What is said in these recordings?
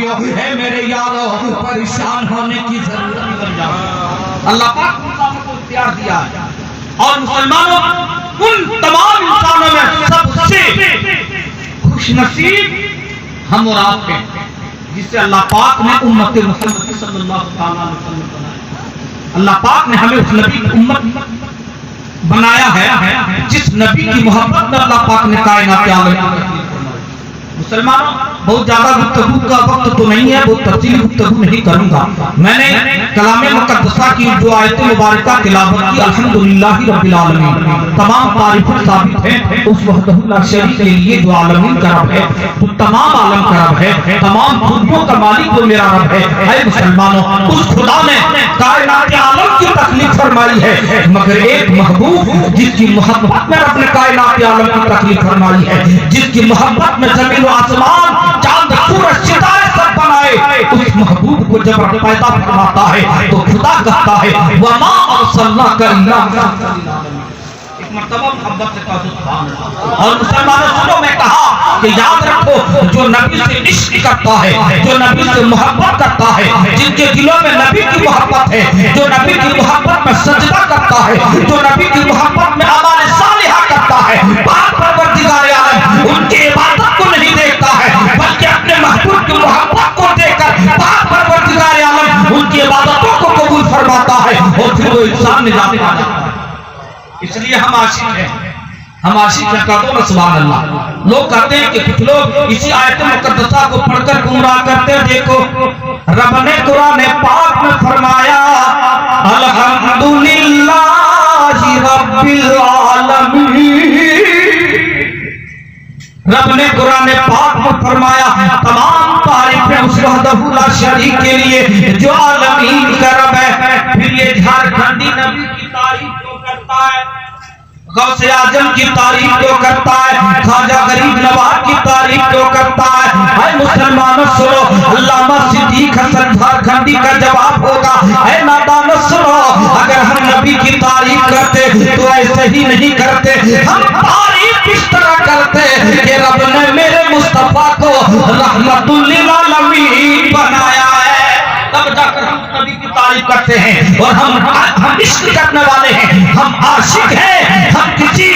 है मेरे यारो, परेशान होने की जरूरत नहीं। अल्लाह पाक को इख्तियार दिया है। और मुसलमानों, उन तमाम इंसानों में सबसे खुशनसीब हम और आप हैं जिससे अल्लाह पाक ने उम्मत मुहम्मद सल्लल्लाहु अलैहि वसल्लम बनाया। अल्लाह पाक ने हमें उस नबी की उम्मत बनाया है जिस नबी की मोहब्बत में अल्लाह पाक ने कायनात आलम। मुसलमानों, बहुत ज्यादा गुफ्तगू का वक्त तो नहीं है, बहुत तफसीली गुफ्तगू नहीं करूंगा। मैंने कलामे मुक़द्दसा की जो आयत मुबारका तिलावत की, अल्हम्दुलिल्लाह रब्बिल आलमीन, तमाम तारीफ़ें साबित हैं उस वहदहु ला शरीक के लिए जो आलमीन का रब है, जो तमाम आलम का रब है, तमाम खुदियों का मालिक जो मेरा रब है। ऐ मुसलमानों, उस खुदा ने कायनात आलम की तकलीफ फरमाई है, मगर एक महबूब जिसकी मोहब्बत में अपने कायनात आलम की तकलीफ फरमाई है, जिसकी मोहब्बत में जमीन आसमान, चांद, सूरज, सितारे सब बनाए, उस महबूब को जब पैदा फरमाता है तो खुदा कहता है वमा अरसलनाका इल्ला एक मर्तबा मोहब्बत से कहा सुभान अल्लाह। और मुसलमानों सुनो, मैं कहा कि याद रखो, जो नबी से इश्क करता है, जो नबी से मोहब्बत करता है, जिनके दिलों में नबी की मोहब्बत है, जो नबी की मोहब्बत में सजदा करता है, जो नबी की मोहब्बत में अमाल सालिहा करता है, पाक परवरदिगार आलम उनकी इबादत को नहीं देखता है, बल्कि अपने महबूब की मोहब्बत को देखकर पाक परवरदिगार आलम उनकी इबादतों को कबूल फरमाता है और फिर वो इंसान निजात पाता है। इसलिए हम आशिक हैं, हम आशिक हैं। कहते हैं सुभान अल्लाह। लोग कहते हैं कि कुछ लोग इसी आयत मुक़द्दसा को पढ़कर गुमराह करते हैं। देखो, रब ने कुरान पाक में फरमाया अल्हम्दुलिल्लाहि रब्बिल आलमीन। रब ने कुरान पाक में फरमाया तमाम तारीफें उस वहदहु ला शरीक के लिए जो आलमीन का रब है। फिर ये झारखंडी नबी की तारीफ क्यों करता है, गौसे आजम की तारीफ क्यों करता है, ख्वाजा गरीब नवाज की तारीफ क्यों करता है? ऐ मुसलमानों सुनो, अल्लामा सिद्दीक हसन झारखंडी का जवाब होगा, ऐ नादानो सुनो, अगर हम नबी की तारीफ करते तो ऐसे ही नहीं करते, हम तारीफ इस तरह करते कि रब ने मेरे मुस्तफा को रहमतुल लिल आलमीन बनाया है, तब जाकर हम नबी की तारीफ करते हैं। और हम इश्क करने वाले हैं, हम आशिक हैं, हम किसी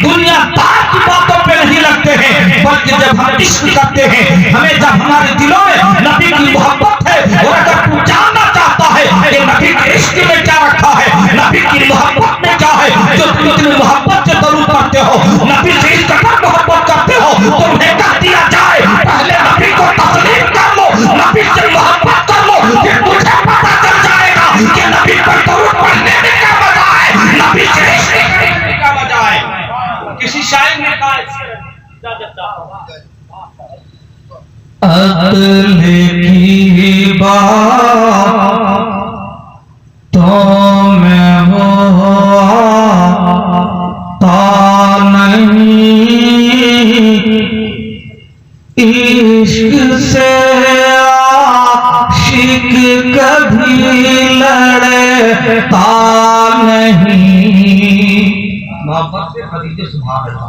दुनियादार की बातों पे नहीं लगते हैं, बल्कि जब हम इश्क करते हैं, हमें जब हमारे दिलों में नबी की मोहब्बत है, और अगर तू जानना चाहता है कि नबी के इश्क में क्या रखा है, नबी की मोहब्बत में क्या है, जो तुम इतनी मोहब्बत से दरूद पढ़ते हो, नबी से इस कदर मोहब्बत करते हो, तो उन्हें कह दिया जाए पहले नबी को तस्लीम कर लो, नबी से मोहब्बत कर लो, फिर तुझे पता चल जाएगा कि नबी पर दरूद पढ़ने में क्या मजा है, नबी से इश्क करने में क्या मजा है। किसी शायर ने कहा की बात तो मैं हो नहीं, इश्क से आशिक कभी लड़ता नहीं। मोहब्बत से खरीदे सुभान अल्लाह।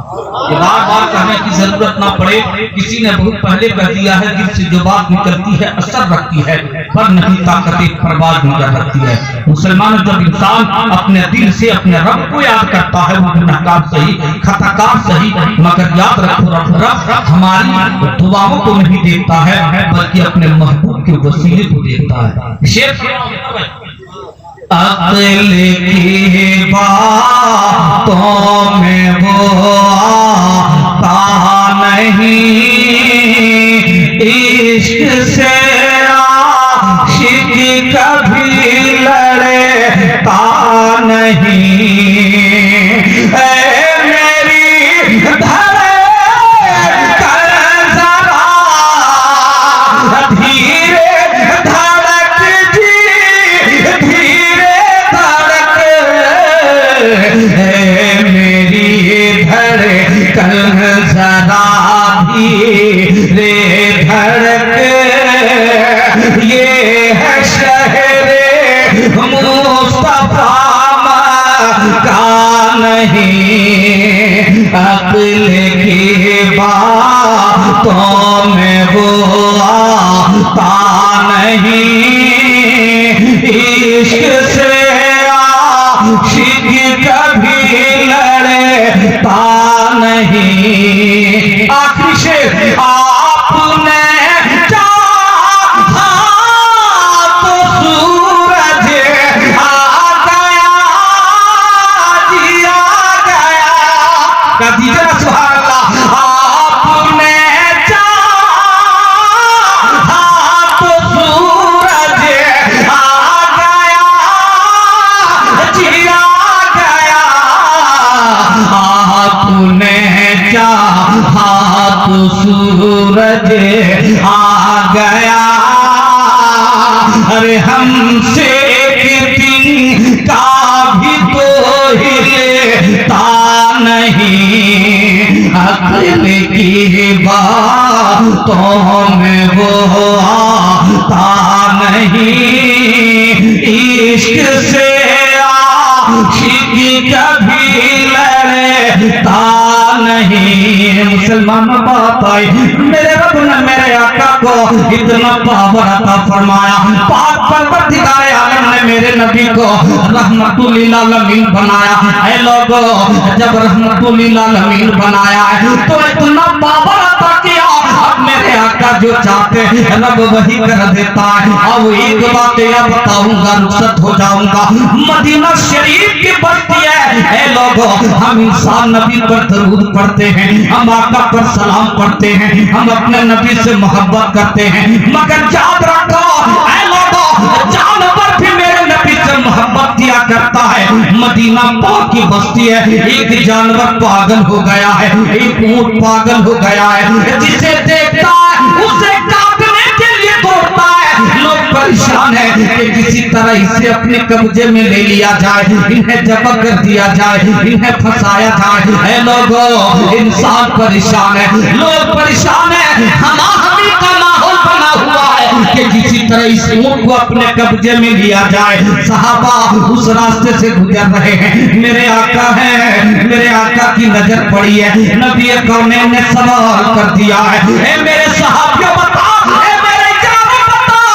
ये बार बार कहने की जरूरत ना पड़े, किसी ने बहुत पहले कह दिया है, दिल से जो बात निकलती है असर रखती है, पर नहीं ताकत परवाज नहीं कर सकती है। मुसलमान, जब इंसान अपने दिल से अपने रब को याद करता है, वो गुनाहगार सही, खताकार सही, मगर याद रखो रब हमारी दुआओं को नहीं देखता है, बल्कि अपने महबूब के वसीले को देखता है। शेर अक़ल की बातों में वो आता नहीं, इश्क से आशिक कभी लड़ता नहीं। अक़ल की बातों में वो आता नहीं, इश्क से आशिक कभी लड़ता नहीं। आखिरी शेर, आपने चाहा तो सूरज आ गया, जिया गया। क्या दीजिए ना सुभान अल्लाह। आपने चाहा तो सूरज आ गया, जिया गया। आपने चाहा तो सूरज आ गया। अरे हमसे एक दिन का भी तो हिलता नहीं, अकल की बातों में वो आता नहीं, इश्क से आशिक कभी लड़ता नहीं। मुसलमान बात आई, मेरे रब ने मेरे आका को इतना पावर अता फरमाया। पाक परवरदिगार आलम ने मेरे नबी को रहमतुल लिल आलमीन बनाया है। लोगों, जब रहमतुल लिल आलमीन बनाया है तो इतना पावर अता किया। अब मेरे आका जो चाहते हैं रब वही कर देता है। अब एक बात यह बताऊंगा, रुखसत हो जाऊंगा। मदीना शरीफ की बस्ती है। लोगों, हम इंसान नबी पर दरूद पढ़ते हैं, हम आका पर सलाम पढ़ते हैं, हम अपने नबी से मोहब्बत करते हैं, मगर याद रखो लोगों, जानवर भी मेरे नबी से मोहब्बत किया करता है। मदीना पाक की बस्ती है। एक जानवर पागल हो गया है, एक ऊंट पागल हो गया है, जिसे देखता है उसे काटने के लिए दौड़ता है। लोग परेशान है कि किसी तरह इसे अपने कब्जे में ले लिया जाए, इन्हें जब्त कर दिया जाए, इन्हें फंसाया जाए। है लोगों, इंसान परेशान है, लोग परेशान है। हमारी का माहौल बना हुआ है कि किसी तरह इस ऊंट को अपने कब्जे में लिया जाए। सहाबा उस रास्ते से गुजर रहे हैं। मेरे आका है, मेरे आका की नजर पड़ी है। नबी कौनैन ने सवाल कर दिया है, मेरे सहाबियों बताओ, मेरे जानो बताओ,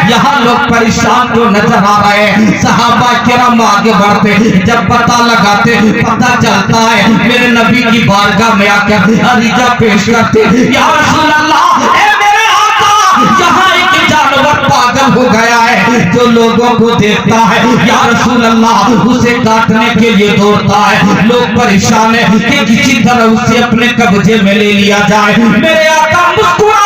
यहाँ लोग परेशान तो नजर आ रहे हैं। सहाबा किराम आगे बढ़ते, जब पता लगाते, पता चलता है मेरे नबी की बारगाह में आकर अरीजा पेश करते, या रसूल अल्लाह, मेरे आका, यहाँ एक जानवर पागल हो गया है जो लोगों को देखता है, या रसूल अल्लाह, उसे काटने के लिए दौड़ता है। लोग परेशान है कि किसी तरह उसे अपने कब्जे में ले लिया जाए। मेरे आका मुस्कुरा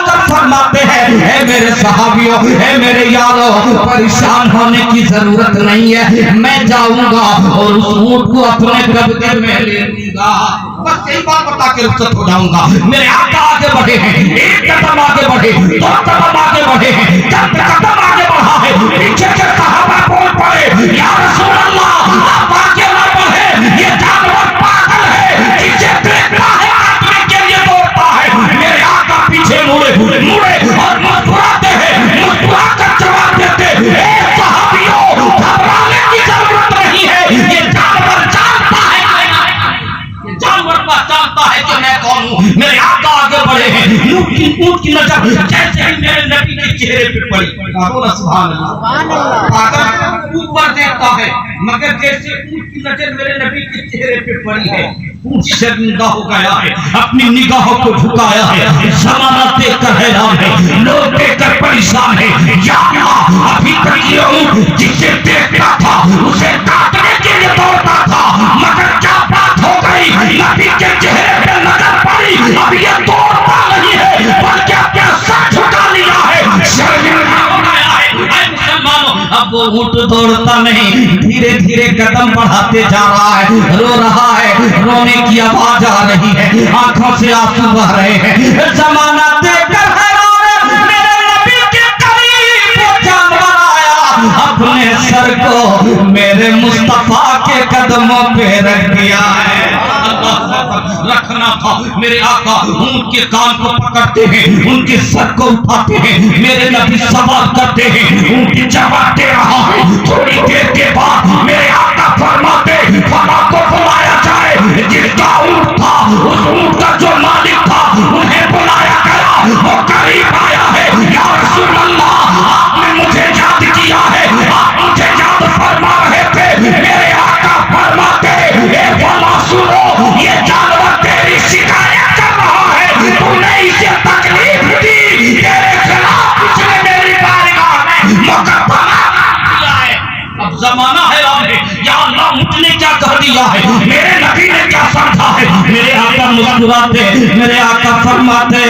कर फरमाते हैं, है मेरे सहाबियों, है मेरे यारों, परेशान होने की जरूरत नहीं है। मैं जाऊंगा और उस ऊंट को अपने कब्जे में ले लूंगा। बस यही बात बता के रुखसत हो जाऊंगा। मेरे आका आगे बढ़े हैं, एक कदम आगे बढ़े, दो कदम आगे बढ़े हैं, जब कदम आगे बढ़ा है पीछे के सहाबा बोल पड़े, या रसूल अल्लाह, आप आगे ना बढ़े, ये जानवर पागल है, जिसे देखता है काटने के लिए दौड़ता है। मेरे आका पीछे मुड़े और मुस्कुराते हैं, मुस्कुरा कर जवाब देते, सहाबियों, घबराने की जरूरत नहीं है, ये जानवर जानता है, ये जानवर पहचानता है कि मैं कौन हूँ। मेरे आका आगे बढ़े हैं, ऊंट की नजर जैसे ही मेरे नबी के चेहरे पे पड़ी, सुभान अल्लाह, पागल ऊपर देखता है, मगर जैसे ऊंट की नजर मेरे नबी के चेहरे पे पड़ी है, ऊंट शर्मिंदा हो गया है, अपनी निगाहों को झुकाया है। जमाना देखकर हैरान है, लोग देखकर परेशान है। या अल्लाह, अभी तक ये ऊंट जिसे देखता था उसे काटने के लिए दौड़ता था, मगर क्या बात हो गई, नबी के चेहरे पे नजर पड़ी, अब ये दौड़ता नहीं है बल्कि अपना सर झुका लिया है, शर्मिंदा हो गया है। मुसलमानों, अब वो ऊंट दौड़ता नहीं, धीरे धीरे कदम बढ़ाते जा रहा है, रो रहा है, रोने की आवाज आ रही है, आंखों से आंसू बह रहे हैं। जमाना देखकर हैरान है, मेरे नबी के करीब वो जानवर आया, अपने सर को मेरे मुस्तफा के कदमों पे रख दिया है। रखना था, मेरे आका ऊंट के कान को पकड़ते हैं, उनके सर को उठाते हैं, मेरे नबी सवाल करते हैं, ऊंट जवाब दे रहा है। थोड़ी देर के बाद मेरे आका फरमाते, फला को बुलाया जाए, जिसका ऊंट था उस ऊंट का जो मालिक था उन्हें वो करीब आया है। या रसूल अल्लाह, आपने मुझे याद किया है, आप मुझे याद फरमा रहे थे। मेरे आका फरमाते, ए फला सुनो, ये जानवर तेरी शिकायत कर रहा है, तूने इसे तकलीफ दी, तेरे खिलाफ उसने मेरी बारगाह में मुकदमा किया है। अब जमाना हैरान है, या अल्लाह मुझने क्या कह दिया है, मेरे नबी ने क्या समझा है। मेरे आका मुस्कुराते, मेरे आका फरमाते,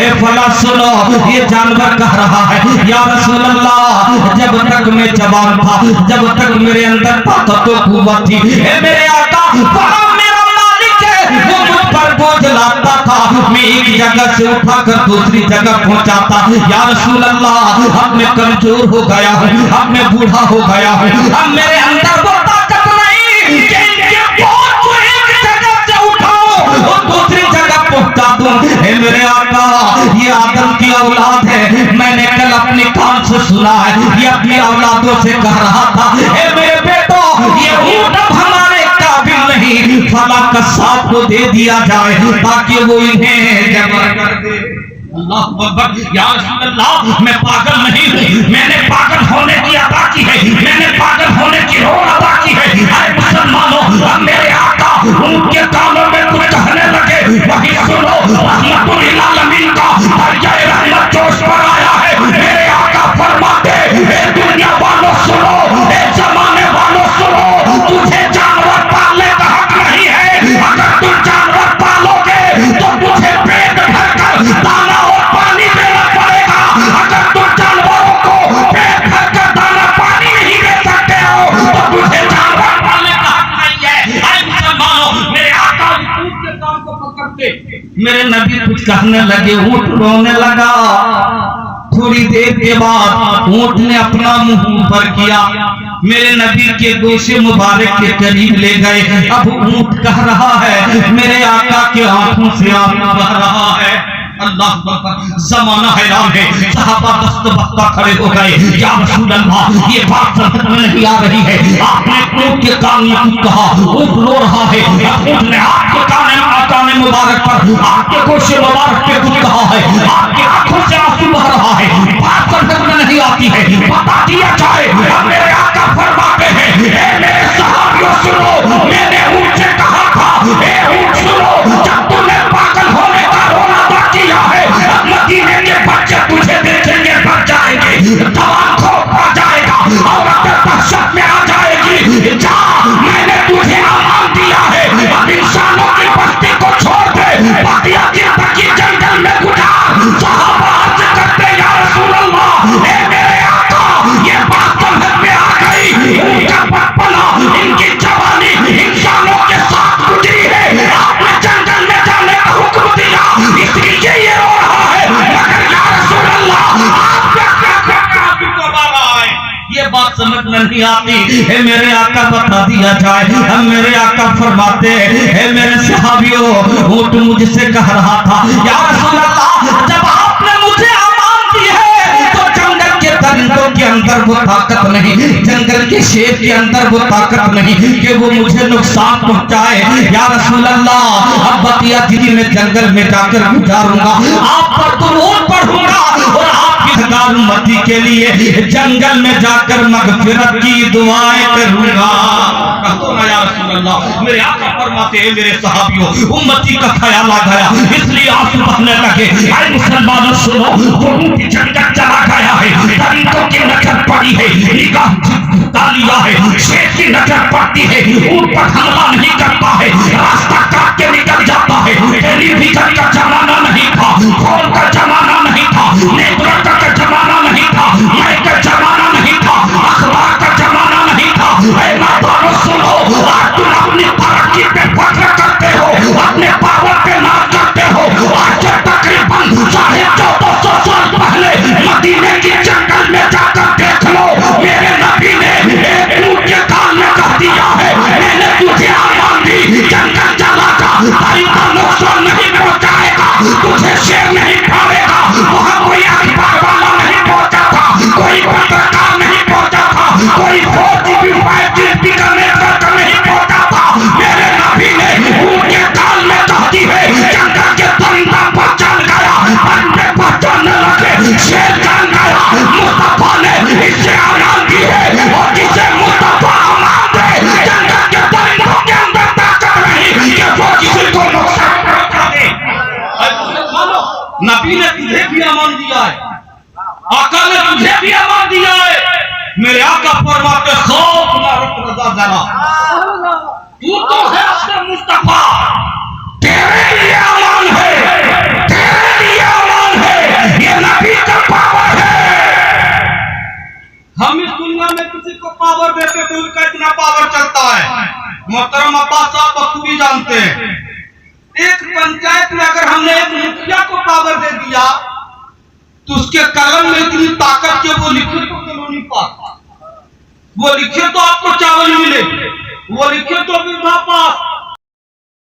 ए फला सुनो, ये जानवर कह रहा है, या रसूल अल्लाह, जब तक मैं जवान था, जब तक मेरे अंदर ताकत व कुव्वत थी, ए मेरे आका मेरा मालिक है, वो मुझ पर बोझ लाता था, मैं एक जगह से उठाकर दूसरी जगह पहुंचाता। या रसूल अल्लाह, अब मैं कमजोर हो गया हूँ, अब मैं बूढ़ा हो गया हूँ, अब मेरे अंदर वो ताकत नहीं कि इनके बोझ को एक जगह से उठाऊं और दूसरी जगह पहुंचा दूं। हे मेरे आका, ये आदम की औलाद है, मैंने कल अपने कान से सुना है, ये अपनी औलादों से कह रहा था, हे मेरे बेटो, ये ऊंट हमारे काबिल नहीं, फला कसाब को दे दिया जाए ताकि वो इन्हें जमा कर दे। अल्लाह अकबर। या रसूल अल्लाह, मैं पागल नहीं हूँ, मैंने पागल होने की अदा की है, मैंने पागल होने की रोन अदा की है। अरे मुसलमानों, अब मेरे आका उनके कानों में कुछ कहने लगे, वही सुनो, रहमतुल लिल आलमीन का दरिया रहमत जोश पर आया है। मेरे आका फरमाते, ए दुनिया वालों सुनो, ए जमाने वालों सुनो, तुझे जानवर पालने का हक नहीं है। अगर तुम जानवर पालोगे तो तुझे पेट भरकर दाना और पानी देना पड़ेगा। अगर तुम जानवरों को पेट भरकर दाना पानी नहीं दे सकते हो तो तुझे जानवर पालने का हक नहीं है। अरे मुसलमानों, मेरे आका ऊंट के कान को पकड़ते, मेरे नबी कुछ कहने लगे, ऊंट रोने लगा। थोड़ी देर के बाद ऊंट ने अपना मुंह ऊपर किया, मेरे नबी के गोशे मुबारक के करीब ले गए। अब ऊंट कह रहा है, मेरे आका के आंखों से आंसू बह रहा है। अल्लाह अकबर। जमाना हैरान है, सहाबा दस्त बख्ता खड़े हो गए। या रसूल अल्लाह, ये बात समझ में नहीं आ रही है, आपने ऊंट के कान में कुछ कहा, ऊंट रो रहा है, ऊंट ने आपके कान मुबारक पर, आपके गोशे मुबारक पे कुछ कहा है, आपकी आंखों से आंसू बह रहा है, बात समझ में नहीं आती है, बता दिया जाए। अब मेरे आका फरमाते हैं, ए मेरे सहाबियों सुनो, मैंने ऊंट से कहा था, ए ऊंट सुनो, जब तूने पागल होने का रोना किया है, मदीने के बच्चे तुझे देखेंगे भर जाएंगे, तमाम खौफ आ जाएगा, औरतें दहशत में आ जाएगी। जा, मैंने तुझे अमान दिया है, अब इंसानों की बस्ती को छोड़ दे, बाकिया जिंदगी जंगल में गुजार। सहाबा अर्ज करते, या रसूल अल्लाह, ए मेरे आका, ये बात समझ में आ गई, उनका बचपना, इनकी जवानी इंसानों के साथ गुजरी है, आपने जंगल में जाने का हुक्म दिया, इसलिए ये रो रहा है। मगर या रसूल अल्लाह, आप क्या रहा है, ये बात समझ में नहीं आती है। मेरे आका बता दिया जाए। हम मेरे आका फरमाते हैं, मेरे सहाबियों, ऊंट मुझसे कह रहा था, या रसूल अल्लाह, जब आपने मुझे अमान दी है तो जंगल के परिंदों के अंदर वो ताकत नहीं, जंगल के शेर के अंदर वो ताकत नहीं कि वो मुझे नुकसान पहुंचाए। या रसूल अल्लाह, अब बतिया दीदी मैं जंगल में जाकर गुजारूंगा, आप पर दुरूद पढ़ूंगा और आपकी हज़ार उम्मती के लिए जंगल में जाकर मगफिरत की दुआएं करूंगा। कहो ना या रसूल अल्लाह। मेरे आका फरमाते हैं, मेरे सहाबियों, उम्मती का ख्याल आ गया, इसलिए आंसू बहने लगे। अरे मुसलमानों सुनो, वो की जंगल चला गया है, परिंदों की नजर पड़ी है, निगाह झुका लिया है, शेर की नजर पड़ती है, ऊंट पर हमला नहीं करता है, रास्ता काट के निकल जाता है। टेलीविजन का जमाना नहीं था, फोन का जमाना नहीं था, नेटवर्क का जमाना नहीं था, माइक का जमाना नहीं था, अखबार का जमाना नहीं था। ऐ नादानो सुनो, आज तुम अपनी तरक्की पे फख्र करते हो, अपने पावर पे नाज करते हो। आज से तकरीबन 1450 साल पहले मदीने के जंगल में जाकर देख लो, मेरे नबी ने एक ऊंट के कान में कह दिया है, मैंने तुझे अमान दी अल्लाह ने तुझे भी अमान दिया है। मेरे आका फरमाते खौफ ना रख रजा जरा, तू तो है अपने मुस्तफा, तेरे लिए अमान है, तेरे लिए अमान है, ये नबी का पावर है। हम इस दुनिया में किसी को पावर देते तो उनका इतना पावर चलता है। मोहतरम अब्बास साहब बखूबी जानते हैं, एक पंचायत में अगर हमने एक मुखिया को पावर दे दिया तो उसके कलम में इतनी ताकत के वो लिखे तो कलोनी पास, वो लिखे तो आपको चावल मिले, वो लिखे तो वृद्धा पास,